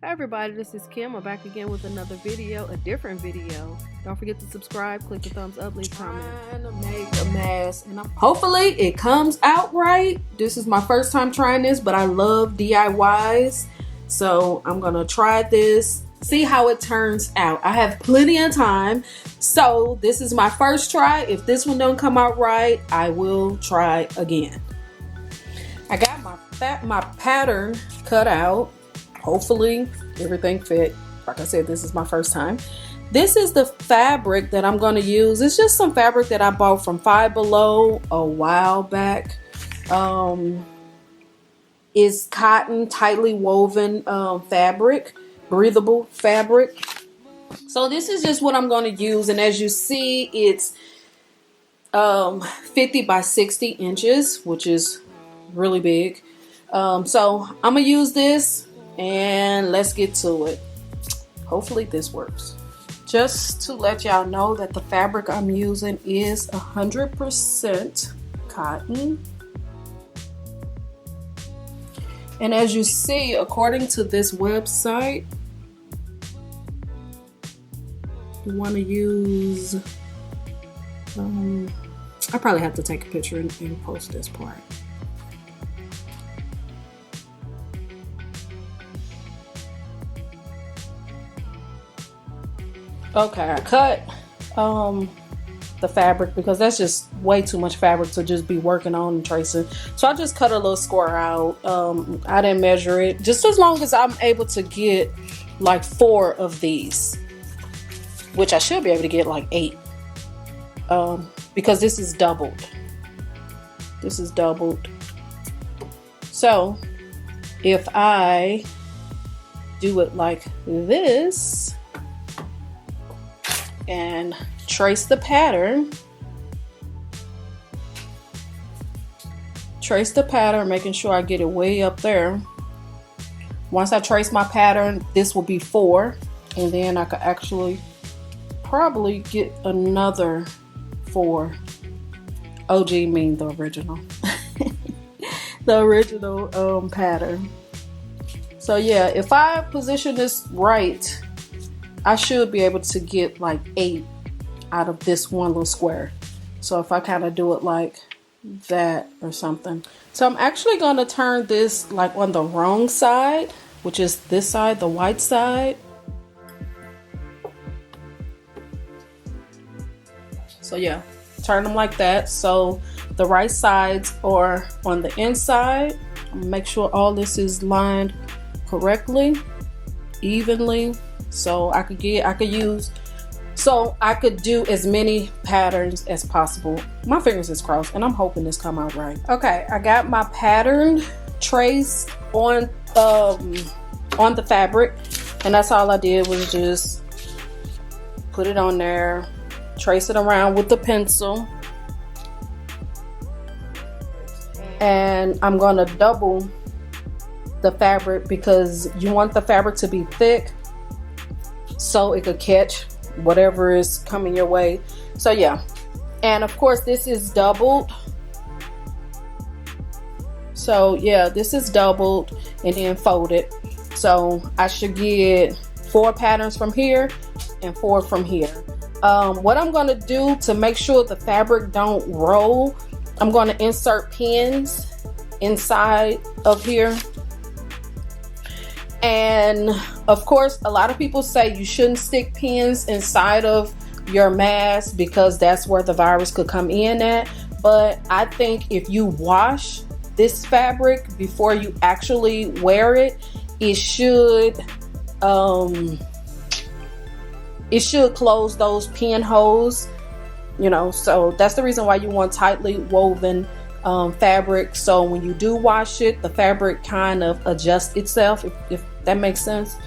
Hi everybody, this is Kim. I'm back again with another video, a different video. Don't forget to subscribe, click the thumbs up, leave a comment. Trying to make a mask, and hopefully it comes out right. This is my first time trying this, but I love DIYs, so I'm gonna try this, see how it turns out. I have plenty of time, so this is my first try. If this one don't come out right, I will try again. I got my pattern cut out. Hopefully everything fit. Like I said, this is my first time. This is the fabric that I'm going to use. It's just some fabric that I bought from Five Below a while back. It's cotton, tightly woven fabric, breathable fabric. So this is just what I'm going to use. And as you see, it's 50 by 60 inches, which is really big. So I'm going to use this. And let's get to it. Hopefully this works. Just to let y'all know that the fabric I'm using is 100% cotton. And as you see, according to this website, you want to use, I probably have to take a picture and post this part. Okay, I cut the fabric because that's just way too much fabric to just be working on and tracing. So I just cut a little square out. I didn't measure it. Just as long as I'm able to get like 4 of these, which I should be able to get like 8, because this is doubled. This is doubled. So if I do it like this and trace the pattern, making sure I get it way up there. Once I trace my pattern, this will be 4, and then I could actually probably get another 4. OG mean the original. The original pattern. So yeah, if I position this right, I should be able to get like 8 out of this one little square. So if I kind of do it like that or something. So I'm actually going to turn this like on the wrong side, which is this side, the white side. So yeah, turn them like that. So the right sides are on the inside. Make sure all this is lined correctly, evenly. So I could do as many patterns as possible. My fingers is crossed and I'm hoping this come out right. Okay, I got my pattern traced on the fabric, and that's all I did was just put it on there, trace it around with the pencil, and I'm gonna double the fabric because you want the fabric to be thick so it could catch whatever is coming your way. So yeah, and of course this is doubled. So yeah, this is doubled and then folded. So I should get 4 patterns from here and 4 from here. What I'm going to do to make sure the fabric don't roll, I'm going to insert pins inside of here. And of course, a lot of people say you shouldn't stick pins inside of your mask because that's where the virus could come in at. But I think if you wash this fabric before you actually wear it, it should close those pinholes, you know. So that's the reason why you want tightly woven fabric, so when you do wash it, the fabric kind of adjusts itself, if that makes sense.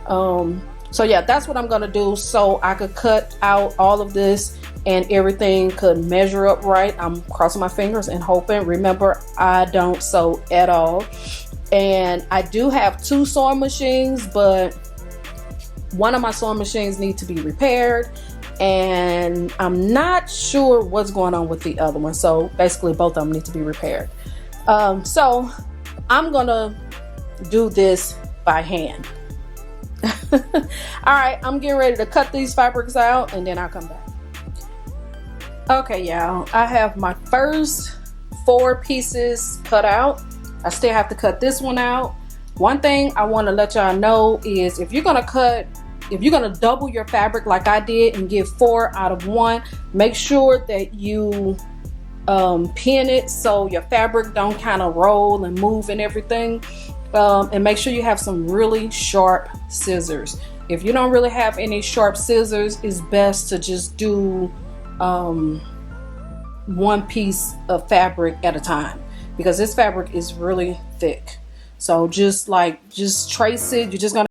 So yeah, that's what I'm gonna do, so I could cut out all of this and everything could measure up right. I'm crossing my fingers and hoping. Remember, I don't sew at all, and I do have 2 sewing machines, but one of my sewing machines needs to be repaired, and I'm not sure what's going on with the other one. So basically both of them need to be repaired. So I'm gonna do this by hand. All right, I'm getting ready to cut these fabrics out and then I'll come back. Okay, y'all, I have my first 4 pieces cut out. I still have to cut this one out. One thing I want to let y'all know is if you're gonna double your fabric like I did and get 4 out of 1, make sure that you pin it so your fabric don't kind of roll and move and everything. And make sure you have some really sharp scissors. If you don't really have any sharp scissors, it's best to just do one piece of fabric at a time, because this fabric is really thick. So just trace it. You're just gonna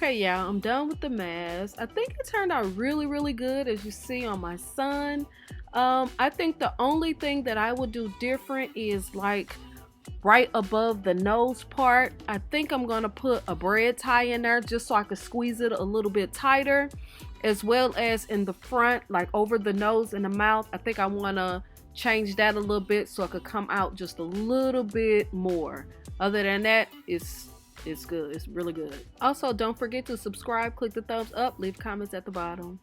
Okay, yeah, I'm done with the mask. I think it turned out really good, as you see on my son. I think the only thing that I would do different is like right above the nose part. I think I'm gonna put a braid tie in there just so I could squeeze it a little bit tighter, as well as in the front, like over the nose and the mouth. I think I want to change that a little bit so it could come out just a little bit more. Other than that, it's good. It's really good. Also, don't forget to subscribe, click the thumbs up, leave comments at the bottom.